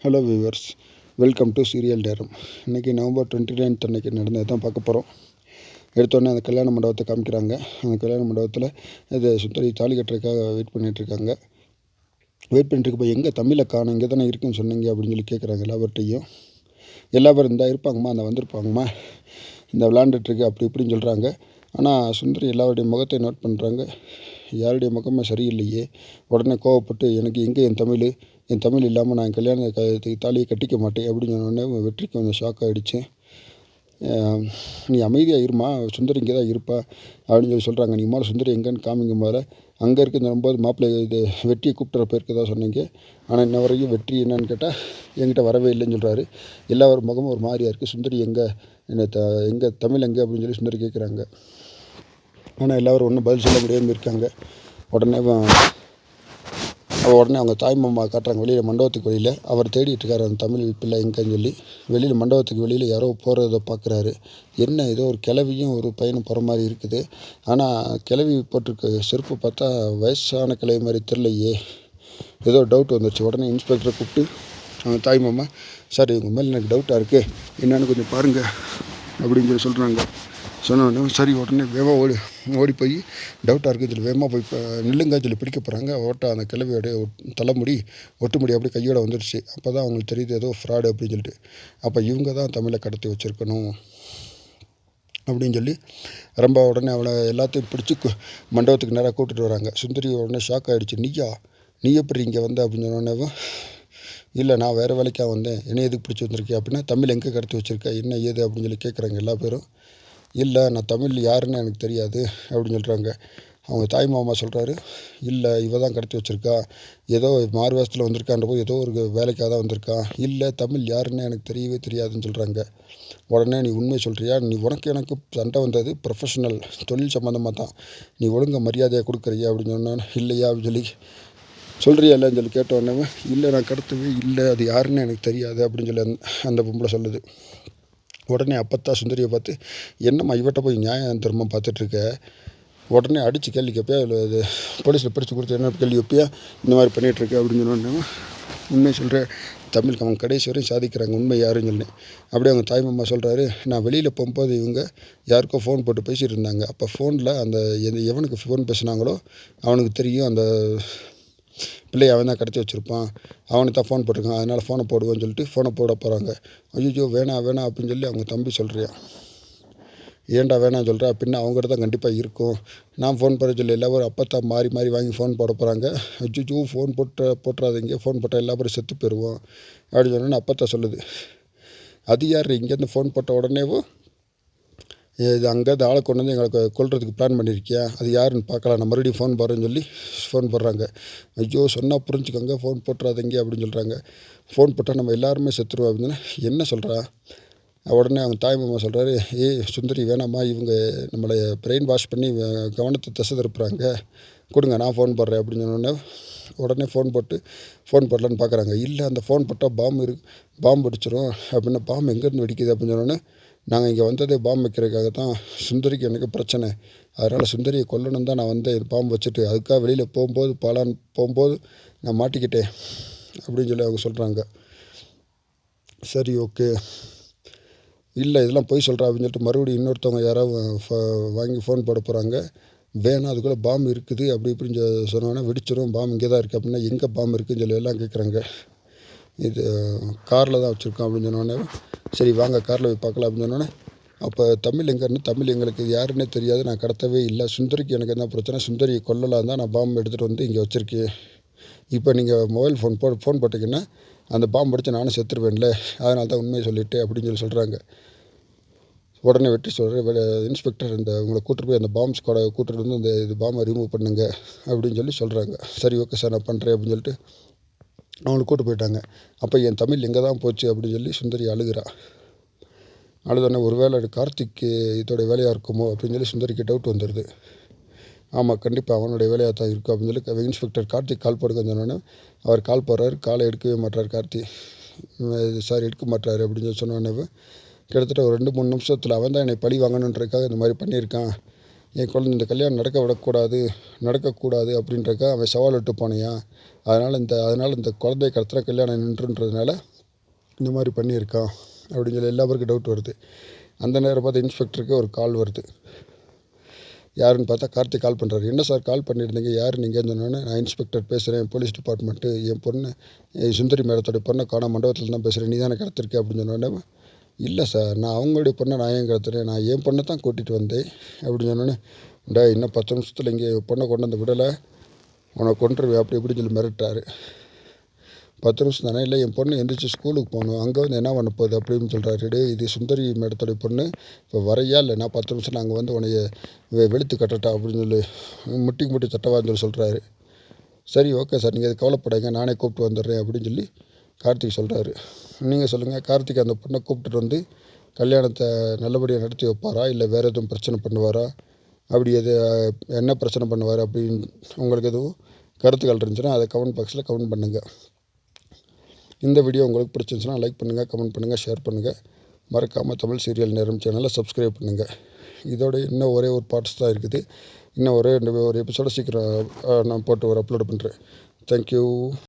Hello viewers, welcome to serial நேரம். இன்றைக்கி November 29 அன்றைக்கி நடந்தது தான் பார்க்க போகிறோம். எடுத்தோடனே அந்த கல்யாண மண்டபத்தை காமிக்கிறாங்க. அந்த கல்யாண மண்டபத்தில் இது சுந்தரி தாலி கட்டுறதுக்காக வெயிட் பண்ணிகிட்ருக்காங்க. வெயிட் பண்ணிட்டுருக்கப்போ எங்கே தமிழை காணும், இங்கே தானே இருக்குன்னு சொன்னீங்க அப்படின்னு சொல்லி கேட்குறாங்க எல்லாவர்கிட்டையும். எல்லா பேரும் இந்த இருப்பாங்கம்மா, அந்த வந்திருப்பாங்கம்மா, இந்த விளாண்டுட்டுருக்கு அப்படி இப்படின்னு சொல்கிறாங்க. ஆனால் சுந்தரி எல்லாருடைய முகத்தை நோட் பண்ணுறாங்க. யாருடைய முகமே சரியில்லையே. உடனே கோவப்பட்டு, எனக்கு எங்கே என் தமிழ் இல்லாமல் நான் கல்யாணத்துக்கு தாலியை கட்டிக்க மாட்டேன் அப்படின்னு சொன்னோடனே வெற்றிக்கு கொஞ்சம் ஷாக் ஆகிடுச்சு. நீ அமைதியாக இருமா, சுந்தரி இங்கே தான் இருப்பா அப்படின்னு சொல்லி சொல்கிறாங்க. நீ மேலே சுந்தரி எங்கேன்னு காமிங்க மேலே. அங்கே இருக்குன்னு சொல்லும்போது மாப்பிள்ளை இது வெற்றியை கூப்பிட்டுற பேருக்கு தான் சொன்னீங்க. ஆனால் இன்ன வரைக்கும் வெற்றி என்னன்னு கேட்டால் என்கிட்ட வரவே இல்லைன்னு சொல்கிறாரு. எல்லா ஒரு முகமும் ஒரு மாதிரியாக இருக்குது. சுந்தரி எங்கே எங்கே தமிழ் எங்கே அப்படின்னு சொல்லி சுந்தரி கேட்குறாங்க. ஆனால் எல்லோரும் ஒன்றும் பதில் சொல்ல முடியாமல் இருக்காங்க. உடனே அவங்க தாய் மாமா காட்டுறாங்க வெளியில், மண்டபத்துக்கு வெளியில். அவர் தேடிட்டு இருக்காரு அந்த தமிழ் பிள்ளை எங்கேன்னு சொல்லி. வெளியில் மண்டபத்துக்கு வெளியில் யாரோ போகிறத பார்க்குறாரு. என்ன ஏதோ ஒரு கிழவியும் ஒரு பையனும் போகிற மாதிரி இருக்குது. ஆனால் கிழவி போட்டிருக்க செருப்பு பார்த்தா வயசான கிழவி மாதிரி தெரியலையே. ஏதோ டவுட் வந்துடுச்சு. உடனே இன்ஸ்பெக்டரை கூப்பிட்டு அவங்க தாய் மாமா, சார் இவங்க மேலே எனக்கு டவுட்டாக இருக்குது, என்னென்னு கொஞ்சம் பாருங்கள் அப்படின்னு சொல்லி சொல்கிறாங்க. சொன்னோடனே சரி, உடனே வேகமாக ஓடி போய் டவுட்டாக இருக்குது சொல்லி வேகமாக போய் நில்லுங்க சொல்லி பிடிக்க போகிறாங்க. அந்த கிழவியோடைய தலைமுடி ஒட்டுமுடி அப்படியே கையோட வந்துடுச்சு. அப்போ தான் அவங்களுக்கு தெரியுது ஏதோ ஃப்ராடு அப்படின்னு சொல்லிட்டு. அப்போ இவங்க தான் தமிழை கடத்தி வச்சுருக்கணும் அப்படின்னு சொல்லி ரொம்ப உடனே அவளை எல்லாத்தையும் பிடிச்சி மண்டபத்துக்கு நேராக கூப்பிட்டுட்டு வராங்க. சுந்தரி உடனே ஷாக் ஆகிடுச்சு. நீ எப்படி இங்கே வந்த அப்படின்னு சொன்னோடனே, இல்லை நான் வேறு வேலைக்காக வந்தேன், என்னை எதுக்கு பிடிச்சி வந்திருக்கேன் அப்படின்னா, தமிழ் எங்கே கடத்தி வச்சுருக்கேன் என்ன ஏது அப்படின்னு சொல்லி கேட்குறாங்க எல்லா பேரும். இல்லை நான் தமிழ் யாருன்னு எனக்கு தெரியாது அப்படின்னு சொல்கிறாங்க. அவங்க தாய் மாமா சொல்கிறாரு, இல்லை இவ தான் கடத்தி வச்சுருக்கா, ஏதோ மாறு வேஷத்தில் வந்திருக்கான்ற போது ஏதோ ஒரு வேலைக்காக தான் வந்திருக்கா, இல்லை தமிழ் யாருன்னு எனக்கு தெரியவே தெரியாதுன்னு சொல்கிறாங்க. உடனே நீ உண்மை சொல்கிறியா, எனக்கு சண்டை வந்தது ப்ரொஃபஷனல் தொழில் சம்மந்தமாக தான், நீ ஒழுங்காக மரியாதையாக கொடுக்குறியா அப்படின்னு சொன்னான். இல்லையா அப்படின்னு சொல்லி சொல்கிறியா இல்லைன்னு சொல்லி கேட்டோடனே, இல்லை நான் கடத்தவே இல்லை, அது யாருன்னு எனக்கு தெரியாது அப்படின்னு சொல்லி அந்த பொம்பளை சொல்லுது. உடனே அப்பத்தான் சுந்தரியை பார்த்து, என்னம்மா இவட்ட போய் நியாயம் தர்மம் பார்த்துட்ருக்க, உடனே அடித்து கேள்வி கேட்பியா, இல்லை இது போலீஸில் பிடிச்சி கொடுத்து என்ன கேள்வி வைப்பியா, இந்த மாதிரி பண்ணிகிட்ருக்க அப்படின்னு சொன்னோடனே, உண்மை சொல்கிறேன், தமிழ் அவங்க கடைசி வரையும் சாதிக்கிறாங்க, உண்மை யாருன்னு சொல்லி. அப்படியே அவங்க தாய் மாமா சொல்கிறாரு, நான் வெளியில் போகும்போது இவங்க யாருக்கோ ஃபோன் போட்டு பேசிகிட்டு இருந்தாங்க. அப்போ ஃபோனில் அந்த எவனுக்கு ஃபோன் பேசுனாங்களோ அவனுக்கு தெரியும் அந்த பிள்ளையை அவன் தான் கடத்தி வச்சுருப்பான், அவனுக்கு தான் ஃபோன் போட்டிருக்கான், அதனால் ஃபோனை போடுவேன்னு சொல்லிட்டு ஃபோனை போட போகிறாங்க. ஐயோ வேணாம் அப்படின்னு சொல்லி அவங்க தம்பி சொல்கிறியா, ஏன்டா வேணான்னு சொல்கிறா, பின்ன அவங்ககிட்ட தான் கண்டிப்பாக இருக்கும், நான் ஃபோன் போட சொல்லி எல்லாரும் அப்பத்தான் மாறி வாங்கி ஃபோன் போட போகிறாங்க. ஐயோ ஃபோன் போட்டுறாதீங்க, ஃபோன் போட்டால் எல்லா பேரும் செத்து போயிடுவோம் அப்படின்னு சொன்னோன்னு அப்பத்தான் சொல்லுது. அது யார் இங்கேருந்து ஃபோன் போட்ட உடனேவும் இது அங்கேருந்து ஆளை கொண்டு வந்து எங்களுக்கு கொல்றதுக்கு பிளான் பண்ணியிருக்கியா, அது யாருன்னு பார்க்கலாம், நான் மறுபடியும் ஃபோன் போடுறேன்னு சொல்லி ஃபோன் போடுறாங்க. ஐயோ சொன்னால் புரிஞ்சுக்கோங்க, ஃபோன் போட்டுறாதீங்க அப்படின்னு சொல்கிறாங்க. ஃபோன் போட்டால் நம்ம எல்லாருமே செத்துருவோம் அப்படின்னு என்ன சொல்கிறா. உடனே அவங்க தாய் மாமா சொல்கிறாரு, சுந்தரி வேணாம்மா, இவங்க நம்மளை பிரெயின் வாஷ் பண்ணி கவனத்தை திசை திருப்புறாங்க, கொடுங்க நான் ஃபோன் போடுறேன் அப்படின்னு சொன்னோடனே உடனே ஃபோன் போடலான்னு பார்க்குறாங்க. இல்லை அந்த ஃபோன் போட்டால் பாம்பு அடிச்சிடும் அப்படின்னா, பாம்பு எங்கேருந்து வெடிக்குது அப்படின்னு சொன்னோன்னே, நாங்கள் இங்கே வந்ததே பாம்பு வைக்கிறதுக்காக தான், சுந்தரிக்கு எனக்கு பிரச்சனை, அதனால் சுந்தரியை கொல்லணும் தான் நான் வந்தேன் பாம்பு வச்சுட்டு, அதுக்காக வெளியில் போகும்போது நான் மாட்டிக்கிட்டேன் அப்படின்னு சொல்லி அவங்க சொல்கிறாங்க. சரி ஓகே, இல்லை இதெல்லாம் பொய் சொல்கிறா அப்படின்னு சொல்லிட்டு மறுபடியும் இன்னொருத்தவங்க யாராவது வாங்கி ஃபோன் போட போகிறாங்க. வேணாம் அதுக்குள்ளே பாம்பு இருக்குது அப்படி இப்படின்னு சொன்னோன்னா, வெடிச்சிடும், பாம்பு இங்கே தான் இருக்குது அப்படின்னா, எங்கே பாம்பு இருக்குதுன்னு சொல்லி எல்லாம் கேட்குறாங்க. இது காரில் தான் வச்சுருக்கோம் அப்படின்னு சொன்னோடனே, சரி வாங்க காரில் போய் பார்க்கலாம் அப்படின்னு சொன்னோன்னே, அப்போ தமிழ் எங்கேருந்து, தமிழ் எங்களுக்கு யாருன்னே தெரியாது, நான் கடத்தவே இல்லை, சுந்தரிக்கு எனக்கு என்ன பிரச்சனை, சுந்தரியை கொல்லலாம் தான் நான் பாம்பு எடுத்துகிட்டு வந்து இங்கே வச்சுருக்கேன், இப்போ நீங்கள் மொபைல் ஃபோன் போட்டிங்கன்னா அந்த பாம்பு அடித்து நானும் செத்துருவேன்ல, அதனால தான் உண்மையை சொல்லிவிட்டு அப்படின்னு சொல்லி சொல்கிறாங்க. உடனே வெற்றி சொல்கிற இன்ஸ்பெக்டர் உங்களை கூட்டிட்டு போய் அந்த பாம்பு ஸ்குவாடை கூட்டிட்டு வந்து இது பாம்பை ரிமூவ் பண்ணுங்க அப்படின்னு சொல்கிறாங்க. சரி ஓகே சார் நான் பண்ணுறேன் அப்படின்னு சொல்லிட்டு அவங்களை கூப்பிட்டு போயிட்டாங்க. அப்போ என் தமிழ் எங்கே தான் போச்சு அப்படின்னு சொல்லி சுந்தரி அழுதோடனே ஒருவேளை கார்த்திக் இதோடைய வேலையாக இருக்குமோ அப்படின்னு சொல்லி சுந்தரிக்கு டவுட் வந்துடுது. ஆமாம் கண்டிப்பாக அவனுடைய வேலையாக தான் இருக்கும் அப்படின்னு சொல்லி இன்ஸ்பெக்டர் கார்த்திக் கால் போடுங்கன்னு சொன்னோன்னே, அவர் கால் போடுறாரு, காலை எடுக்கவே மாட்டார் கார்த்திக். சார் எடுக்க மாட்டார் அப்படின்னு சொல்லி சொன்னோன்னே, கிட்டத்தட்ட ஒரு 2-3 நிமிஷத்தில் அவன் தான் என்னை பழி வாங்கணுன்றதுக்காக இந்த மாதிரி பண்ணியிருக்கான், என் குழந்தை இந்த கல்யாணம் நடக்கக்கூடாது அப்படின்றக்கா அவன் சவால் விட்டு போனையா, அதனால் இந்த குழந்தைய கடத்துகிற கல்யாணம் நின்றுன்றதுனால இந்த மாதிரி பண்ணியிருக்கான் அப்படின்னு சொல்லி எல்லா பேருக்கும் டவுட் வருது. அந்த நேரம் பார்த்து இன்ஸ்பெக்டருக்கு ஒரு கால் வருது. யாருன்னு பார்த்தா கார்த்திக் கால் பண்ணுறாரு. என்ன சார் கால் பண்ணியிருந்தீங்க, யார் நீங்கன்னு சொன்னோன்னே, நான் இன்ஸ்பெக்டர் பேசுகிறேன், போலீஸ் டிபார்ட்மெண்ட்டு. என் பொண்ணு சுந்தரி மேடத்தோடைய பொண்ணை காணோம், மண்டபத்தில் தான் பேசுகிறேன், நீ தானே கடத்திருக்க அப்படின்னு சொன்னோடனே, இல்லை சார் நான் அவங்களுடைய பொண்ணை நான் ஏன் கடத்துறேன், நான் என் பொண்ணை தான் கூட்டிகிட்டு வந்தேன் அப்படின்னு சொன்னோன்னே, இன்னும் 10 நிமிஷத்தில் இங்கே பொண்ணை கொண்டு வந்து விடலை, உனக்கு கொண்டுருவேன் அப்படி இப்படின்னு சொல்லி மிரட்டாரு. 10 நிமிஷம் தானே, இல்லை என் பொண்ணு எந்திரிச்சு ஸ்கூலுக்கு போகணும், அங்கே வந்து என்ன பண்ண போகுது அப்படின்னு சொல்கிறாரு. இது சுந்தரி மேடத்தோடைய பொண்ணு, இப்போ வரையா இல்லை நான் 10 நிமிஷம் நாங்கள் வந்து உன்னைய வெளுத்து கட்டட்டா அப்படின்னு சொல்லி முட்டி தட்டவான்னு சொல்கிறாரு. சரி ஓகே சார், நீங்கள் அது கவலைப்படாங்க, நானே கூப்பிட்டு வந்துடுறேன் அப்படின்னு சொல்லி கார்த்திக் சொல்கிறாரு. நீங்கள் சொல்லுங்கள், கார்த்திக் அந்த பொண்ணை கூப்பிட்டுட்டு வந்து கல்யாணத்தை நல்லபடியாக நடத்தி வைப்பாரா, இல்லை வேறு எதுவும் பிரச்சனை பண்ணுவாரா, அப்படி என்ன பிரச்சனை பண்ணுவார் அப்படின்னு உங்களுக்கு எதுவும் கருத்துக்கள் இருந்துச்சுன்னா அதை கமெண்ட் பாக்ஸில் கமெண்ட் பண்ணுங்கள். இந்த வீடியோ உங்களுக்கு பிடிச்சிருந்துச்சுன்னா லைக் பண்ணுங்கள், கமெண்ட் பண்ணுங்கள், ஷேர் பண்ணுங்கள். மறக்காமல் தமிழ் சீரியல் நேரம் சேனலை சப்ஸ்கிரைப் பண்ணுங்கள். இதோட இன்னும் ஒரே ஒரு பார்ட்ஸ் தான் இருக்குது. இன்னும் ஒரு எபிசோட சீக்கிரம் நான் போட்டு அப்லோட் பண்ணுறேன். தேங்க்யூ.